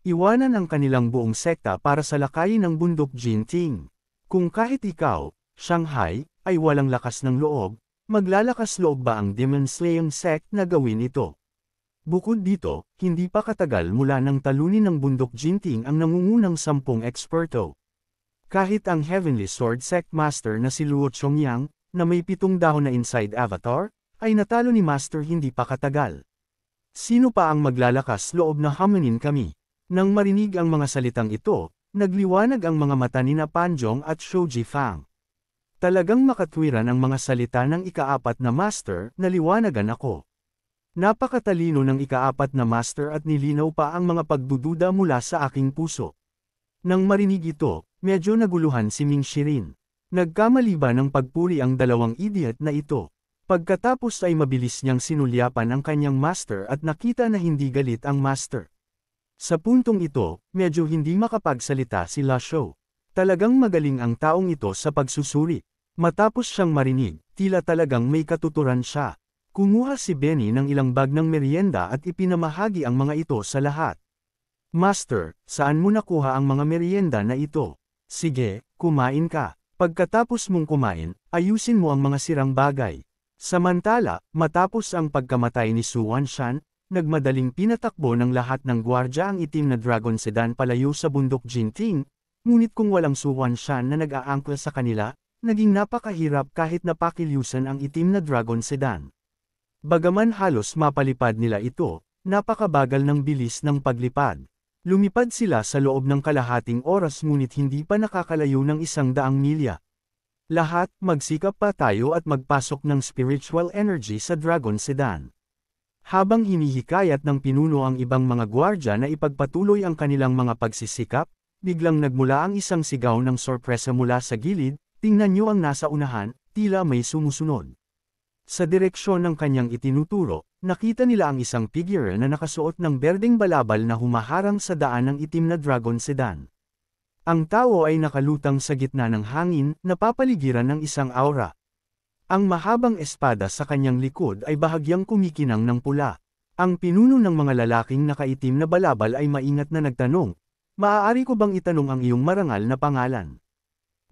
Iwanan ang kanilang buong sekta para sa lakayin ng bundok Jinting. Kung kahit ikaw, Shanghai, ay walang lakas ng loob, maglalakas loob ba ang Demon Slaying sect na gawin ito? Bukod dito, hindi pa katagal mula nang talunin ng bundok Jinting ang nangungunang 10 eksperto. Kahit ang Heavenly Sword Sect Master na si Luo Chongyang, na may 7 dahon na inside avatar, ay natalo ni Master hindi pa katagal. Sino pa ang maglalakas loob na hamanin kami? Nang marinig ang mga salitang ito, nagliwanag ang mga mata ni na Panjong at Shoji Fang. Talagang makatwiran ang mga salita ng ika-4 na Master, naliwanagan ako. Napakatalino ng ika-4 na Master at nilinaw pa ang mga pagdududa mula sa aking puso. Nang marinig ito, medyo naguluhan si Ming Shirin. Nagkamali ba ng pagpuri ang dalawang idiot na ito? Pagkatapos ay mabilis niyang sinulyapan ang kanyang Master at nakita na hindi galit ang Master. Sa puntong ito, medyo hindi makapagsalita si La Shou. Talagang magaling ang taong ito sa pagsusuri. Matapos siyang marinig, tila talagang may katuturan siya. Kumuha si Benny ng ilang bag ng merienda at ipinamahagi ang mga ito sa lahat. Master, saan mo nakuha ang mga merienda na ito? Sige, kumain ka. Pagkatapos mong kumain, ayusin mo ang mga sirang bagay. Samantala, matapos ang pagkamatay ni Su Wanshan, nagmadaling pinatakbo ng lahat ng gwardya ang itim na dragon sedan palayo sa bundok Jinting, ngunit kung walang Su Wanshan na nag-aangkla sa kanila, naging napakahirap kahit napakilyusan ang itim na dragon sedan. Bagaman halos mapalipad nila ito, napakabagal ng bilis ng paglipad. Lumipad sila sa loob ng kalahating oras ngunit hindi pa nakakalayo ng 100 milya. Lahat, magsikap pa tayo at magpasok ng spiritual energy sa dragon sedan. Habang hinihikayat ng pinuno ang ibang mga gwardya na ipagpatuloy ang kanilang mga pagsisikap, biglang nagmula ang isang sigaw ng sorpresa mula sa gilid, tingnan niyo ang nasa unahan, tila may sumusunod. Sa direksyon ng kanyang itinuturo, nakita nila ang isang figure na nakasuot ng berdeng balabal na humaharang sa daan ng itim na dragon sedan. Ang tao ay nakalutang sa gitna ng hangin, napapaligiran ng isang aura. Ang mahabang espada sa kanyang likod ay bahagyang kumikinang ng pula. Ang pinuno ng mga lalaking nakaitim na balabal ay maingat na nagtanong, "Maaari ko bang itanong ang iyong marangal na pangalan?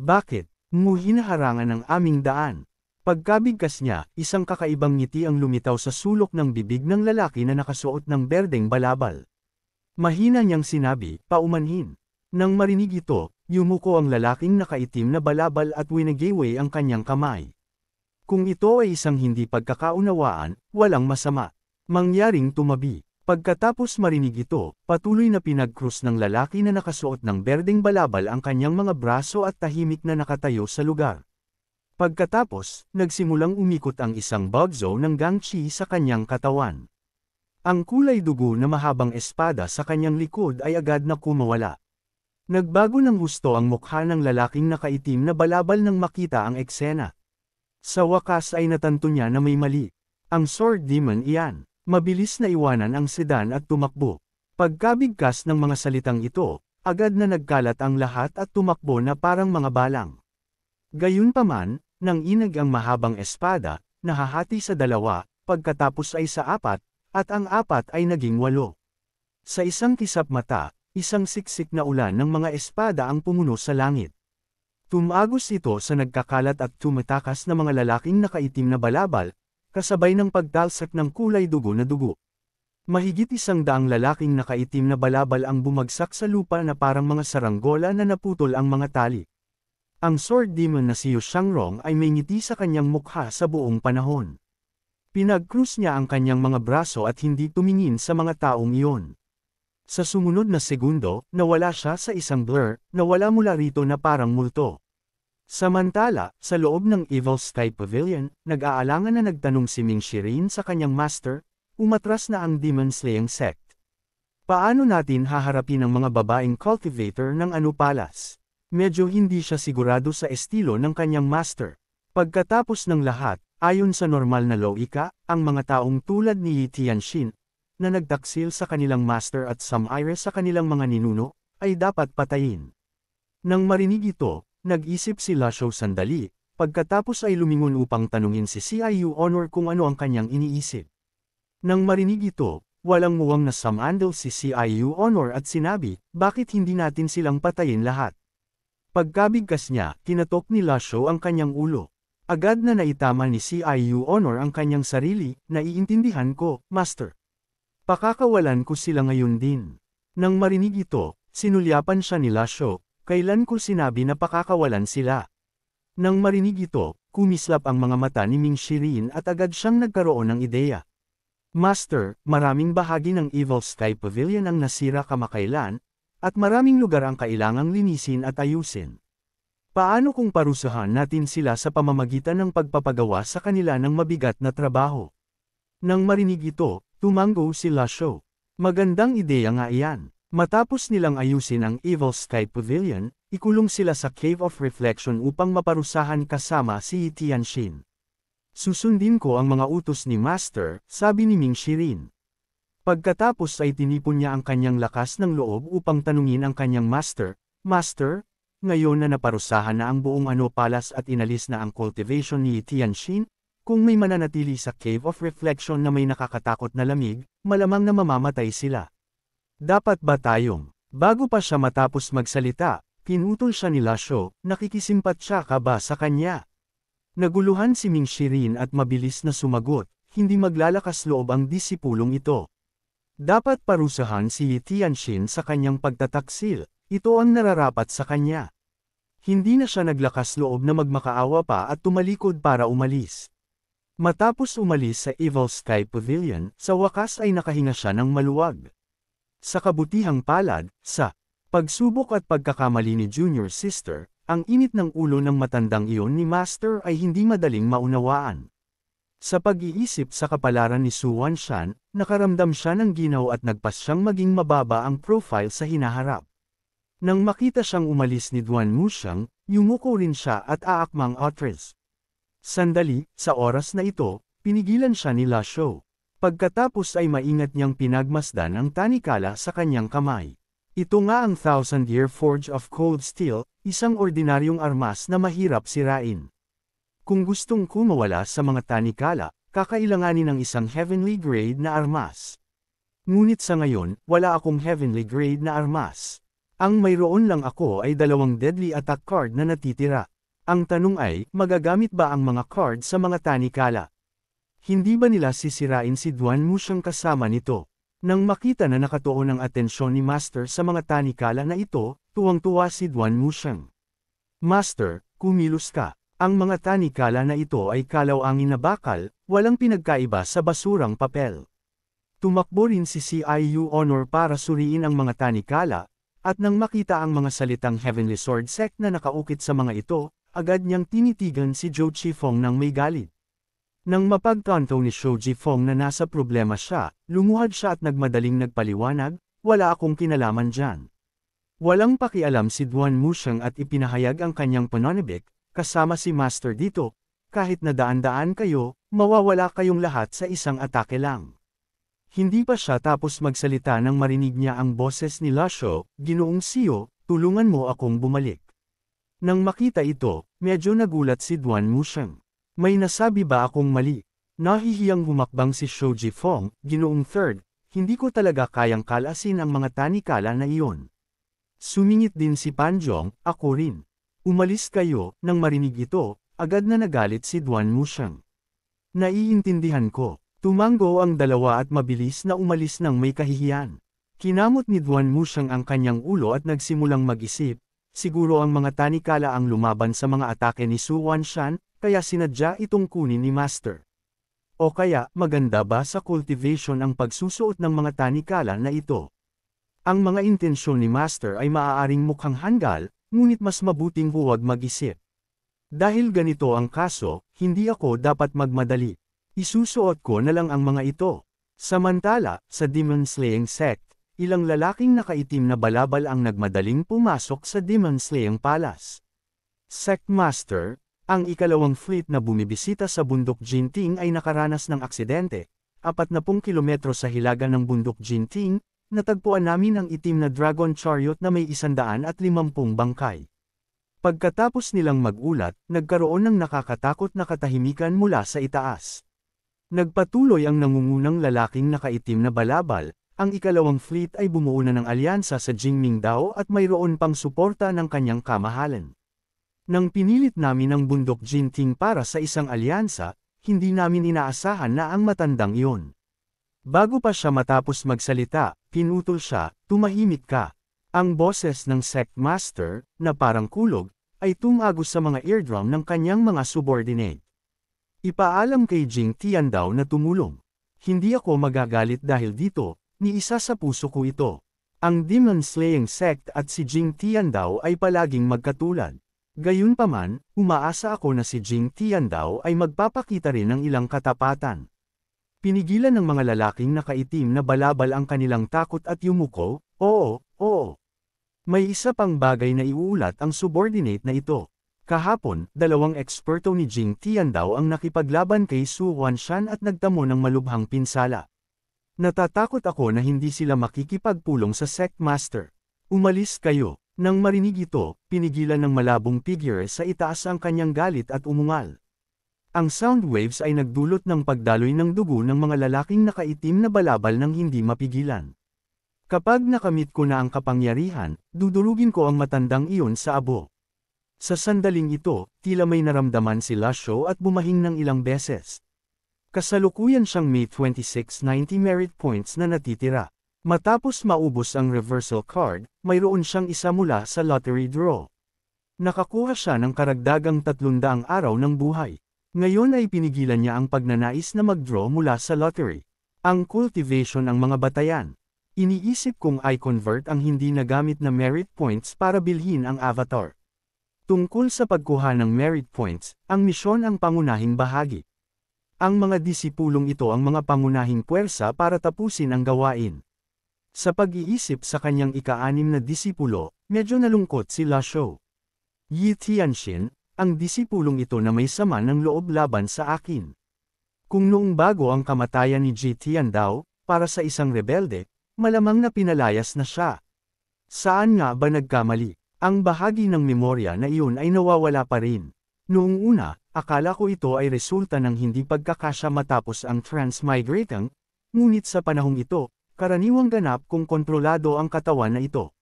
Bakit mo hinaharangan ang aming daan?" Pagkabigkas niya, isang kakaibang ngiti ang lumitaw sa sulok ng bibig ng lalaki na nakasuot ng berdeng balabal. Mahina niyang sinabi, "Paumanhin." Nang marinig ito, yumuko ang lalaking nakaitim na balabal at winagiway ang kanyang kamay. Kung ito ay isang hindi pagkakaunawaan, walang masama. Mangyaring tumabi. Pagkatapos marinig ito, patuloy na pinag-krus ng lalaki na nakasuot ng berdeng balabal ang kanyang mga braso at tahimik na nakatayo sa lugar. Pagkatapos, nagsimulang umikot ang isang bugzo ng gangchi sa kanyang katawan. Ang kulay dugo na mahabang espada sa kanyang likod ay agad na kumawala. Nagbago ng husto ang mukha ng lalaking nakaitim na balabal nang makita ang eksena. Sa wakas ay natanto niya na may mali. Ang sword demon iyan. Mabilis na iwanan ang sedan at tumakbo. Pagkabigkas ng mga salitang ito, agad na nagkalat ang lahat at tumakbo na parang mga balang. Gayunpaman, nang inag ang mahabang espada, nahahati sa 2, pagkatapos ay sa 4, at ang 4 ay naging 8. Sa isang kisap mata, isang siksik na ulan ng mga espada ang pumuno sa langit. Tumagos ito sa nagkakalat at tumatakas na mga lalaking nakaitim na balabal, kasabay ng pagtalsak ng kulay dugo na dugo. Mahigit 100 lalaking nakaitim na balabal ang bumagsak sa lupa na parang mga saranggola na naputol ang mga tali. Ang sword demon na si Yu Shangrong ay may ngiti sa kanyang mukha sa buong panahon. Pinag-krus niya ang kanyang mga braso at hindi tumingin sa mga taong iyon. Sa sumunod na segundo, nawala siya sa isang blur, nawala mula rito na parang multo. Samantala, sa loob ng Evil Sky Pavilion, nag-aalangan na nagtanong si Ming Shirin sa kanyang master, umatras na ang Demon Slaying Sect. Paano natin haharapin ang mga babaeng cultivator ng Anupalas? Medyo hindi siya sigurado sa estilo ng kanyang master. Pagkatapos ng lahat, ayon sa normal na logika, ang mga taong tulad ni Yi Tianxin, na nagtaksil sa kanilang master at sumire sa kanilang mga ninuno, ay dapat patayin. Nang marinig ito, nag-isip si La Shou sandali, pagkatapos ay lumingon upang tanungin si Ciu Honor kung ano ang kanyang iniisip. Nang marinig ito, walang muwang na sumandal si CIU Honor at sinabi, bakit hindi natin silang patayin lahat? Pagkabigkas niya, kinatok ni Lasho ang kanyang ulo. Agad na naitama ni CIU Honor ang kanyang sarili, naiintindihan ko, Master. Pakakawalan ko sila ngayon din. Nang marinig ito, sinulyapan siya ni Lasho, kailan ko sinabi na pakakawalan sila? Nang marinig ito, kumislap ang mga mata ni Ming Shirin at agad siyang nagkaroon ng ideya. Master, maraming bahagi ng Evil Sky Pavilion ang nasira kamakailan, at maraming lugar ang kailangang linisin at ayusin. Paano kung parusahan natin sila sa pamamagitan ng pagpapagawa sa kanila ng mabigat na trabaho? Nang marinig ito, tumango si Lasho. Magandang ideya nga iyan. Matapos nilang ayusin ang Evil Sky Pavilion, ikulong sila sa Cave of Reflection upang maparusahan kasama si Tianxin. Susundin ko ang mga utos ni Master, sabi ni Ming Shirin. Pagkatapos ay tinipon niya ang kanyang lakas ng loob upang tanungin ang kanyang Master, Master, ngayon na naparusahan na ang buong Palace at inalis na ang cultivation ni Tianxin, kung may mananatili sa Cave of Reflection na may nakakatakot na lamig, malamang na mamamatay sila. Dapat ba tayong, bago pa siya matapos magsalita, pinutol siya ni Lasho, nakikisimpatya ka ba sa kanya? Naguluhan si Ming Shirin at mabilis na sumagot, hindi maglalakas loob ang disipulong ito. Dapat parusahan si Tianxin sa kanyang pagtataksil, ito ang nararapat sa kanya. Hindi na siya naglakas loob na magmakaawa pa at tumalikod para umalis. Matapos umalis sa Evil Sky Pavilion, sa wakas ay nakahinga siya ng maluwag. Sa kabutihang palad, sa pagsubok at pagkakamali ni Junior Sister, ang init ng ulo ng matandang iyon ni Master ay hindi madaling maunawaan. Sa pag-iisip sa kapalaran ni Su Wanshan, nakaramdam siya ng ginaw at nagpasyang maging mababa ang profile sa hinaharap. Nang makita siyang umalis ni Duan Muxiang, yumuko rin siya at aakmang atres. Sandali, sa oras na ito, pinigilan siya ni Lasho. Pagkatapos ay maingat niyang pinagmasdan ang tanikala sa kanyang kamay. Ito nga ang Thousand-Year Forge of Cold Steel, isang ordinaryong armas na mahirap sirain. Kung gustong kumawala sa mga tanikala, kakailanganin ng isang heavenly grade na armas. Ngunit sa ngayon, wala akong heavenly grade na armas. Ang mayroon lang ako ay 2 deadly attack card na natitira. Ang tanong ay, magagamit ba ang mga card sa mga tanikala? Hindi ba nila sisirain si Duan Muxiang kasama nito? Nang makita na nakatuon ang atensyon ni Master sa mga tanikala na ito, tuwang-tuwa si Duan Muxiang. Master, kumilos ka. Ang mga tanikala na ito ay kalaw-angin na bakal, walang pinagkaiba sa basurang papel. Tumakbo rin si CIU Honor para suriin ang mga tanikala, at nang makita ang mga salitang Heavenly Sword Sect na nakaukit sa mga ito, agad niyang tinitigan si Zhou Qifeng ng may galit. Nang mapagtanto ni Zhou Qifeng na nasa problema siya, lumuhad siya at nagmadaling nagpaliwanag, wala akong kinalaman dyan. Walang pakialam si Duan Muxiang at ipinahayag ang kanyang pananabik, kasama si Master dito, kahit na daan-daan kayo, mawawala kayong lahat sa isang atake lang. Hindi pa siya tapos magsalita nang marinig niya ang boses ni Lasho, Ginoong Siyo, tulungan mo akong bumalik. Nang makita ito, medyo nagulat si Duan Muxiang. May nasabi ba akong mali? Nahihiyang humakbang si Zhou Qifeng, Ginoong Third, hindi ko talaga kayang kalasin ang mga tanikala na iyon. Sumingit din si Panjong, ako rin. Umalis kayo, nang marinig ito, agad na nagalit si Duan Muxiang. Naiintindihan ko. Tumango ang dalawa at mabilis na umalis ng may kahihiyan. Kinamot ni Duan Muxiang ang kanyang ulo at nagsimulang mag-isip, siguro ang mga tanikala ang lumaban sa mga atake ni Su Wanshan, kaya sinadya itong kunin ni Master. O kaya, maganda ba sa cultivation ang pagsusuot ng mga tanikala na ito? Ang mga intensyon ni Master ay maaaring mukhang hanggal, ngunit mas mabuting huwag mag-isip. Dahil ganito ang kaso, hindi ako dapat magmadali. Isusuot ko na lang ang mga ito. Samantala, sa Demon Slaying Sect, ilang lalaking nakaitim na balabal ang nagmadaling pumasok sa Demon Slaying Palace. Sect Master, ang ikalawang fleet na bumibisita sa bundok Jinting ay nakaranas ng aksidente. 40 kilometro sa hilaga ng bundok Jinting, natagpuan namin ang itim na dragon chariot na may 150 bangkay. Pagkatapos nilang magulat, nagkaroon ng nakakatakot na katahimikan mula sa itaas. Nagpatuloy ang nangungunang lalaking nakaitim na balabal, ang ikalawang fleet ay bumuo na ng alyansa sa Jingmingdao at mayroon pang suporta ng kanyang kamahalan. Nang pinilit namin ang bundok Jinting para sa isang alyansa, hindi namin inaasahan na ang matandang iyon. Bago pa siya matapos magsalita, pinutol siya, tumahimik ka. Ang boses ng sect master, na parang kulog, ay tumagos sa mga eardrum ng kanyang mga subordinate. Ipaalam kay Jing Tiandao na tumulong. Hindi ako magagalit dahil dito, ni isa sa puso ko ito. Ang Demon Slaying Sect at si Jing Tiandao ay palaging magkatulad. Gayunpaman, umaasa ako na si Jing Tiandao ay magpapakita rin ng ilang katapatan. Pinigilan ng mga lalaking nakaitim na balabal ang kanilang takot at yumuko, oo, oo. May isa pang bagay na iuulat ang subordinate na ito. Kahapon, dalawang eksperto ni Jing Tiandao ang nakipaglaban kay Su Huanshan at nagtamo ng malubhang pinsala. Natatakot ako na hindi sila makikipagpulong sa sect master. Umalis kayo. Nang marinig ito, pinigilan ng malabong figure sa itaas ang kanyang galit at umungal. Ang sound waves ay nagdulot ng pagdaloy ng dugo ng mga lalaking nakaitim na balabal ng hindi mapigilan. Kapag nakamit ko na ang kapangyarihan, dudurugin ko ang matandang iyon sa abo. Sa sandaling ito, tila may naramdaman si Lasho at bumahing ng ilang beses. Kasalukuyan siyang may 2690 merit points na natitira. Matapos maubos ang reversal card, mayroon siyang isa mula sa lottery draw. Nakakuha siya ng karagdagang 300 araw ng buhay. Ngayon ay pinigilan niya ang pagnanais na mag-draw mula sa lottery. Ang cultivation ang mga batayan. Iniisip kong i-convert ang hindi nagamit na merit points para bilhin ang avatar. Tungkol sa pagkuha ng merit points, ang misyon ang pangunahing bahagi. Ang mga disipulong ito ang mga pangunahing puwersa para tapusin ang gawain. Sa pag-iisip sa kanyang ika-6 na disipulo, medyo nalungkot si Lasho. Yi Tianxin, ang disipulong ito na may sama ng loob laban sa akin. Kung noong bago ang kamatayan ni Ji Tiandao, para sa isang rebelde, malamang na pinalayas na siya. Saan nga ba nagkamali? Ang bahagi ng memorya na iyon ay nawawala pa rin. Noong una, akala ko ito ay resulta ng hindi pagkakasya matapos ang transmigrating, ngunit sa panahong ito, karaniwang ganap kung kontrolado ang katawan na ito.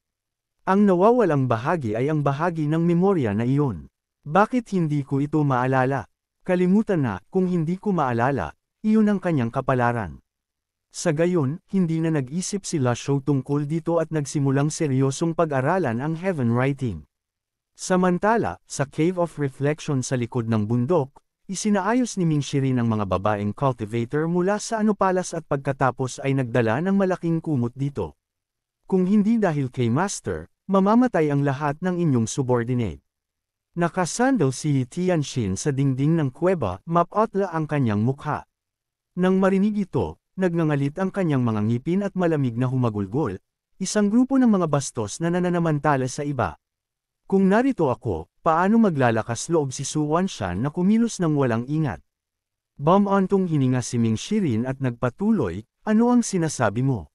Ang nawawalang bahagi ay ang bahagi ng memorya na iyon. Bakit hindi ko ito maalala? Kalimutan na, kung hindi ko maalala, iyon ang kanyang kapalaran. Sa gayon, hindi na nag-isip si Lasho tungkol dito at nagsimulang seryosong pag-aralan ang Heaven Writing. Samantala, sa Cave of Reflection sa likod ng bundok, isinaayos ni Ming Shirin ang mga babaeng cultivator mula sa Anopalas at pagkatapos ay nagdala ng malaking kumot dito. Kung hindi dahil kay Master, mamamatay ang lahat ng inyong subordinate. Nakasandal si Tianxin sa dingding ng kuweba, mapotla ang kanyang mukha. Nang marinig ito, nagngangalit ang kanyang mga ngipin at malamig na humagulgol, isang grupo ng mga bastos na nananamantala sa iba. Kung narito ako, paano maglalakas loob si Su Huanshan na kumilos ng walang ingat? Bumantong hininga si Ming Shirin at nagpatuloy, ano ang sinasabi mo?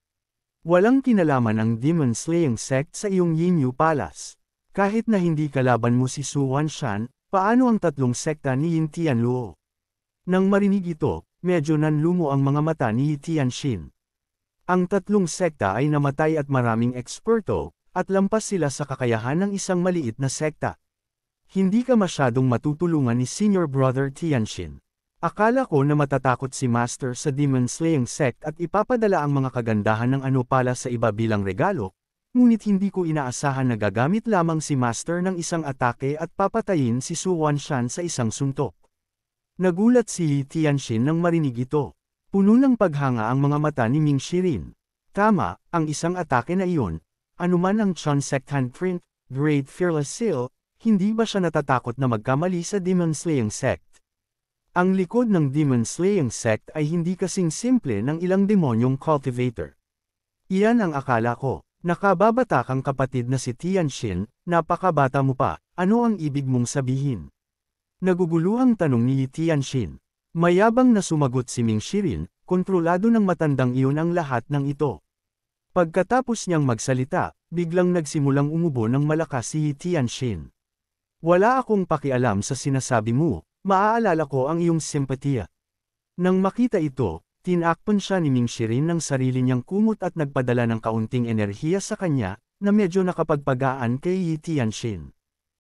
Walang kinalaman ang Demon Slaying Sect sa iyong Yinyu Palace. Kahit na hindi kalaban mo si Su Huanshan, paano ang tatlong sekta ni Yin Tianluo? Nang marinig ito, medyo nanlumo ang mga mata ni Tianxin. Ang tatlong sekta ay namatay at maraming eksperto, at lampas sila sa kakayahan ng isang maliit na sekta. Hindi ka masyadong matutulungan ni Senior Brother Tianxin. Akala ko na matatakot si Master sa Demon Slaying Sect at ipapadala ang mga kagandahan ng Anopala sa iba bilang regalo, ngunit hindi ko inaasahan na gagamit lamang si Master ng isang atake at papatayin si Su Huanshan sa isang suntok. Nagulat si Tianxin nang marinig ito. Puno ng paghanga ang mga mata ni Ming Shirin. Tama, ang isang atake na iyon, anuman ang Chun Sect handprint, Great Fearless Seal, hindi ba siya natatakot na magkamali sa Demon Slaying Sect? Ang likod ng Demon Slaying Sect ay hindi kasing simple ng ilang demonyong cultivator. Iyan ang akala ko. Nakababata kang kapatid na si Tianxin, napakabata mo pa, ano ang ibig mong sabihin? Naguguluhang tanong ni Tianxin. Mayabang na sumagot si Ming Shirin, kontrolado ng matandang iyon ang lahat ng ito. Pagkatapos niyang magsalita, biglang nagsimulang umubo ng malakas si Tianxin. Wala akong pakialam sa sinasabi mo, maaalala ko ang iyong simpatiya. Nang makita ito, tinakpan siya ni Ming Shirin ng sarili niyang kumot at nagpadala ng kaunting enerhiya sa kanya, na medyo nakapagpagaan kay Yi Tianxin.